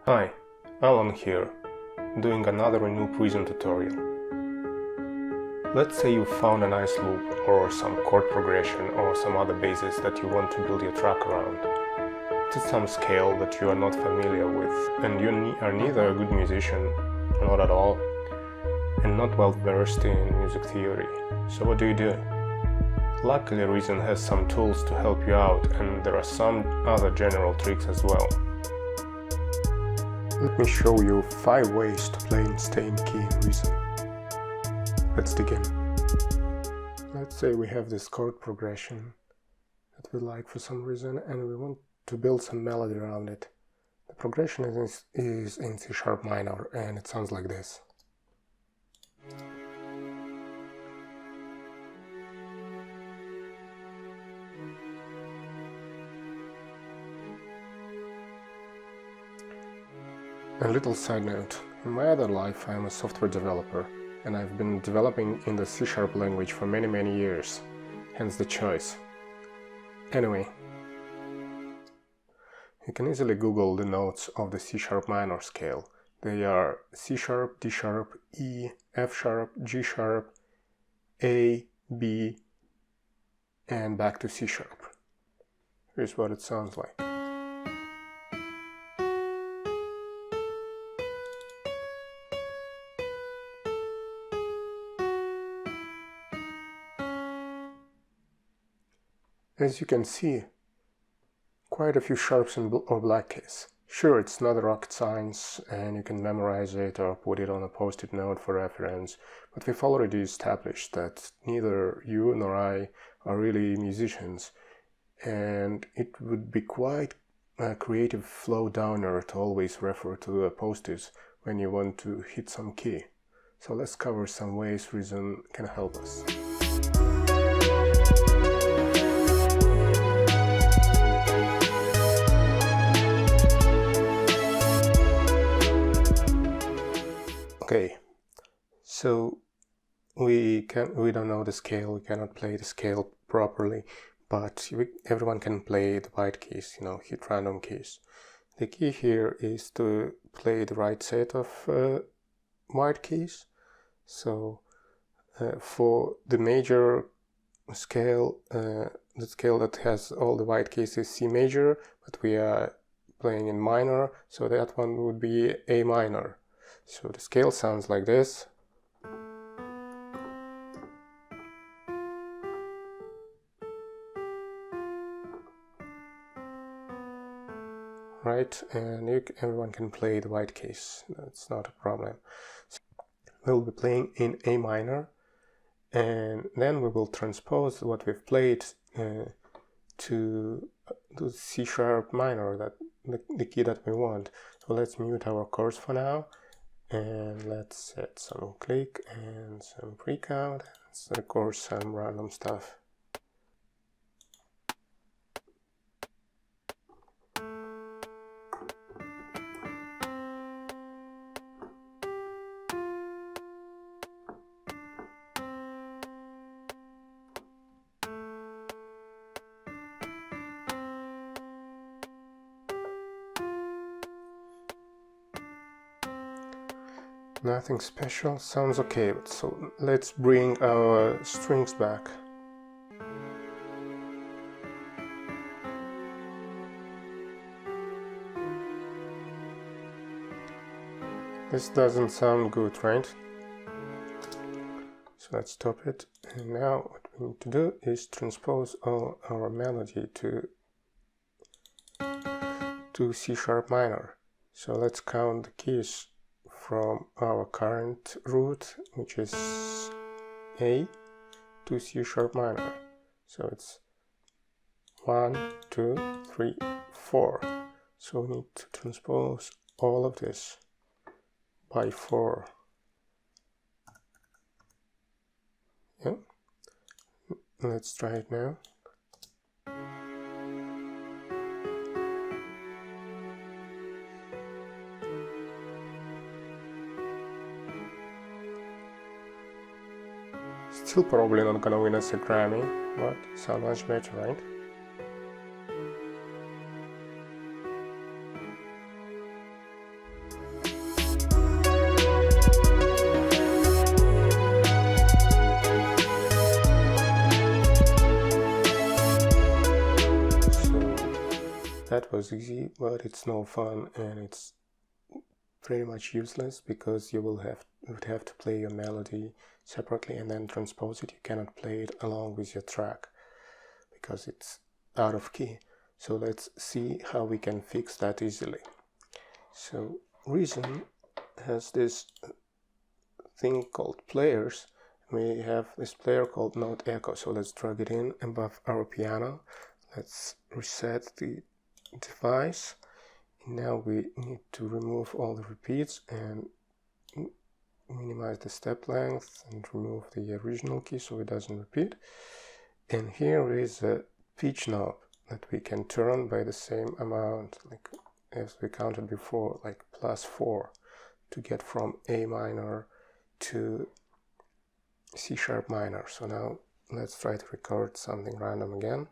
Hi, ailon here, doing another ReNoob reason tutorial. Let's say you found a nice loop or some chord progression or some other basis that you want to build your track around. It's at some scale that you are not familiar with, and you are neither a good musician, not at all, and not well versed in music theory. So what do? Luckily Reason has some tools to help you out, and there are some other general tricks as well. Let me show you 5 ways to play and stay in key in Reason. Let's dig in. Let's say we have this chord progression that we like for some reason, and we want to build some melody around it. The progression is in C# minor, and it sounds like this. A little side note, in my other life I am a software developer, and I've been developing in the C# language for many years, hence the choice. Anyway, you can easily Google the notes of the C# minor scale. They are C#, D#, E, F#, G#, A, B, and back to C#. Here's what it sounds like. As you can see, quite a few sharps or black keys. Sure, it's not rocket science and you can memorize it or put it on a post-it note for reference, but we've already established that neither you nor I are really musicians, and it would be quite a creative flow downer to always refer to a post-it when you want to hit some key. So let's cover some ways Reason can help us. Okay, so we don't know the scale, we cannot play the scale properly, but everyone can play the white keys, hit random keys. The key here is to play the right set of white keys. So for the major scale, the scale that has all the white keys is C major, but we are playing in minor, so that one would be A minor. So the scale sounds like this. Right, and everyone can play the white keys, that's not a problem. So we'll be playing in A minor, and then we will transpose what we've played to the C# minor, that the key that we want. So let's mute our chords for now. And let's set some click and some pre-count, let's record some random stuff. Nothing special, sounds okay, so let's bring our strings back. This doesn't sound good, right? So let's stop it, and now what we need to do is transpose all our melody to C# minor. So let's count the keys from our current root, which is A, to C# minor. So it's 1, 2, 3, 4. So we need to transpose all of this by 4. Yeah. Let's try it now. Still probably not gonna win us a Grammy, but sound much better, right? That was easy, but it's no fun, and it's pretty much useless because you would have to play your melody separately and then transpose it. You cannot play it along with your track because it's out of key. So let's see how we can fix that easily. So Reason has this thing called players. We have this player called Note Echo, so let's drag it in above our piano. Let's reset the device. Now we need to remove all the repeats and minimize the step length and remove the original key so it doesn't repeat. And here is a pitch knob that we can turn by the same amount, like as we counted before, like +4, to get from A minor to C sharp minor. So now let's try to record something random again.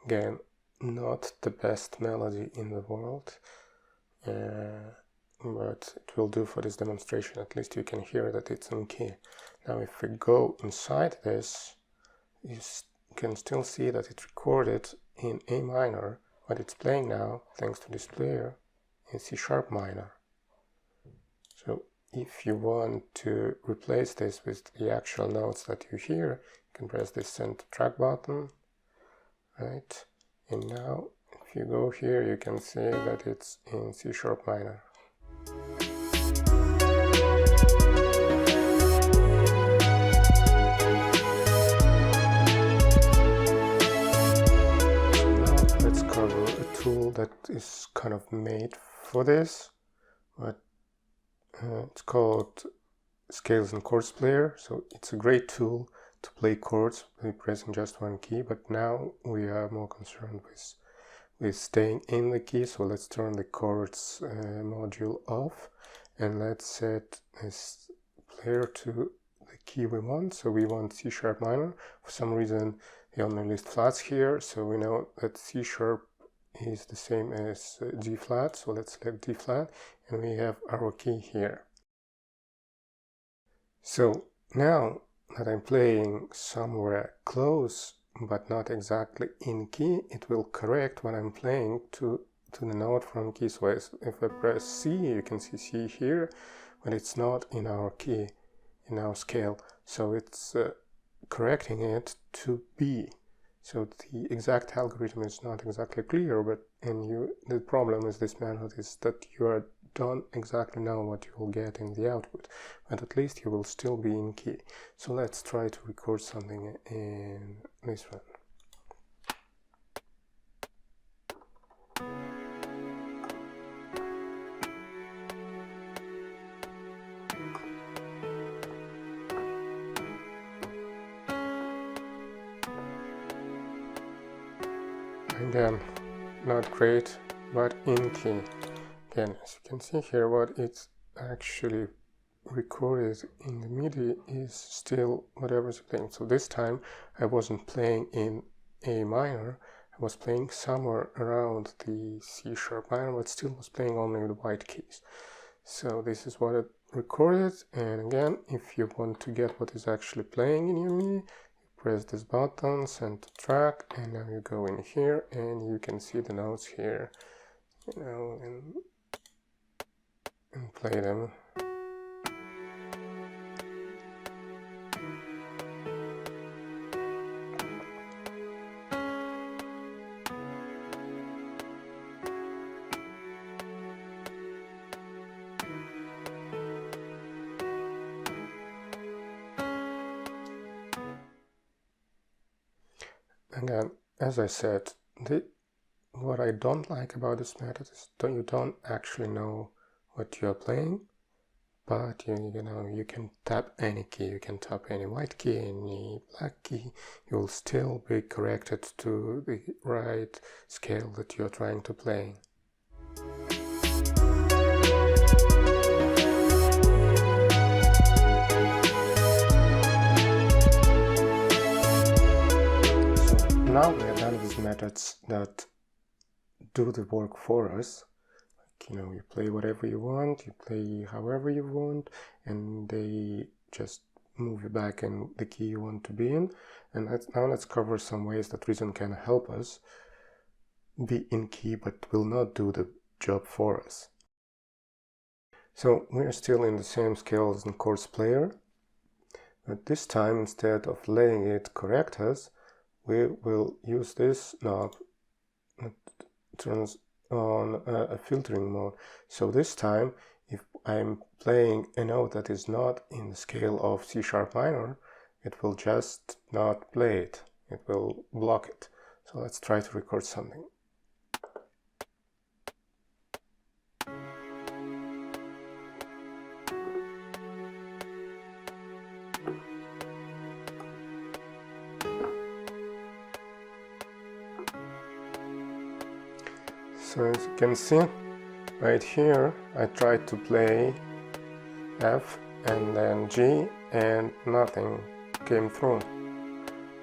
Again, not the best melody in the world, but it will do for this demonstration. At least you can hear that it's in key. Now if we go inside this, you can still see that it's recorded in A minor, but it's playing now, thanks to this player, in C sharp minor. So if you want to replace this with the actual notes that you hear, you can press this Send to Track button, right? And now if you go here, you can see that it's in C sharp minor. A tool that is kind of made for this, but it's called Scales and Chords Player. So it's a great tool to play chords by pressing just one key, but now we are more concerned with staying in the key. So let's turn the chords module off and let's set this player to the key we want. So we want C sharp minor. For some reason they only list flats here, so we know that C sharp is the same as G flat, so let's select D flat, and we have our key here. So now that I'm playing somewhere close but not exactly in key, it will correct when I'm playing to the note from key. So if I press C, you can see C here, but it's not in our key, in our scale, so it's correcting it to B. So the exact algorithm is not exactly clear, but the problem with this method is that you don't exactly know what you will get in the output, but at least you will still be in key. So let's try to record something in this one. Again, not great, but in key. Again, as you can see here, what it's actually recorded in the MIDI is still whatever's playing. So this time I wasn't playing in A minor, I was playing somewhere around the C sharp minor, but still was playing only the white keys. So this is what it recorded, and again, if you want to get what is actually playing in your MIDI, press this button, Send to Track, and now you go in here and you can see the notes here, you know, and play them. Again, as I said, what I don't like about this method is that you don't actually know what you're playing, but you can tap any key, you can tap any white key, any black key, you will still be corrected to the right scale that you're trying to play. now we are done with methods that do the work for us. Like, you know, you play whatever you want, you play however you want, and they just move you back in the key you want to be in. And now let's cover some ways that Reason can help us be in key but will not do the job for us. So we are still in the same scales and chords player, but this time instead of letting it correct us, we will use this knob that turns on a filtering mode. So this time, if I'm playing a note that is not in the scale of C# minor, it will just not play it. It will block it. So let's try to record something. So as you can see, right here, I tried to play F and then G and nothing came through.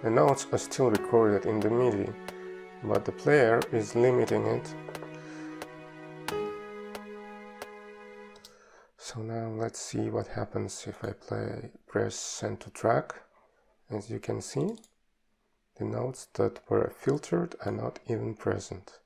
The notes are still recorded in the MIDI, but the player is limiting it. So now let's see what happens if I press send to track. As you can see, the notes that were filtered are not even present.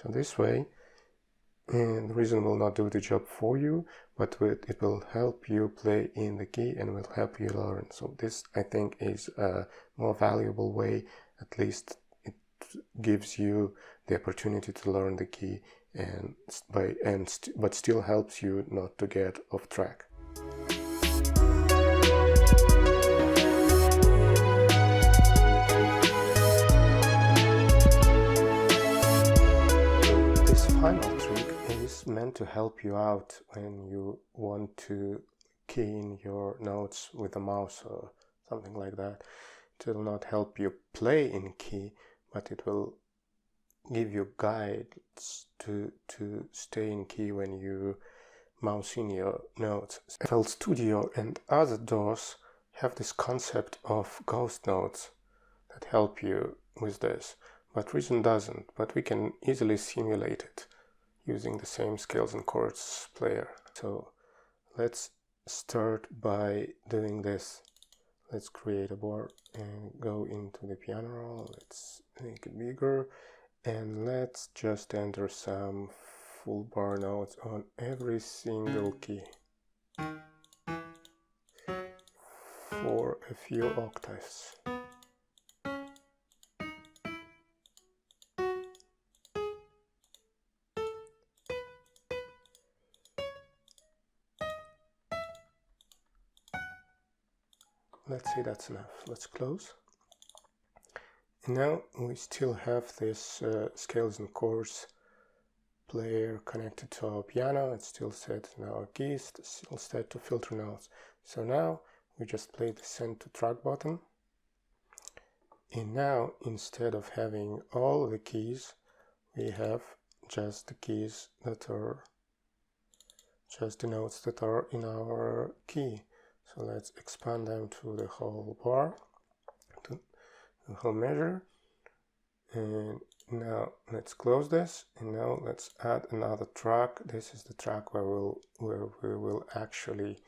So this way, and Reason will not do the job for you, but it will help you play in the key and will help you learn. So this, I think, is a more valuable way. At least it gives you the opportunity to learn the key, but still helps you not to get off track. Final trick is meant to help you out when you want to key in your notes with a mouse or something like that. It will not help you play in key, but it will give you guides to stay in key when you mouse in your notes. FL Studio and other DAWs have this concept of ghost notes that help you with this, but Reason doesn't, but we can easily simulate it using the same scales and chords player. So let's start by doing this. Let's create a bar and go into the piano roll. Let's make it bigger and let's just enter some full bar notes on every single key for a few octaves. Let's see, that's enough. Let's close. And now we still have this scales and chords player connected to our piano. It's still set in our keys, it's still set to filter notes. So now we just play the send to track button. And now instead of having all the keys, we have just the keys that are just the notes that are in our key. So let's expand them to the whole bar, to the whole measure. And now let's close this. And now let's add another track. This is the track where we will actually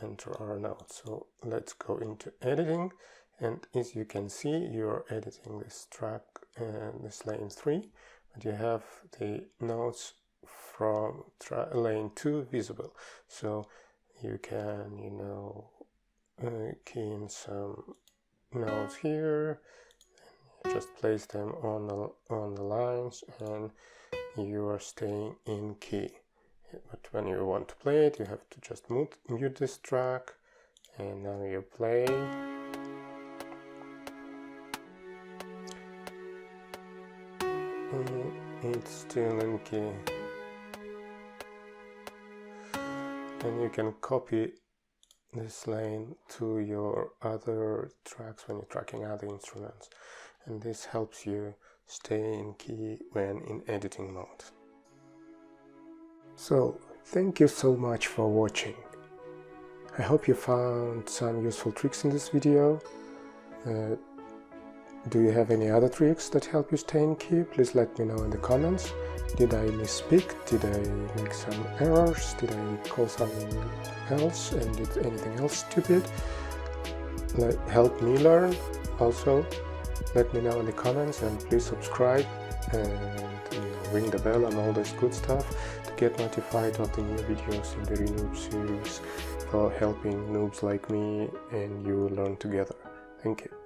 enter our notes. So let's go into editing. And as you can see, you're editing this track and this lane 3, but you have the notes from lane 2 visible. So you can, you know, key in some notes here, and just place them on the lines, and you are staying in key. But when you want to play it, you have to just mute this track, and now you play. And it's still in key. And you can copy this lane to your other tracks when you're tracking other instruments. And this helps you stay in key when in editing mode. So, thank you so much for watching. I hope you found some useful tricks in this video. Do you have any other tricks that help you stay in key? Please let me know in the comments. Did I misspeak? Did I make some errors? Did I call something else and did anything else stupid? Help me learn. Also, let me know in the comments and please subscribe and ring the bell and all this good stuff to get notified of the new videos in the ReNoob series for helping noobs like me and you learn together. Thank you.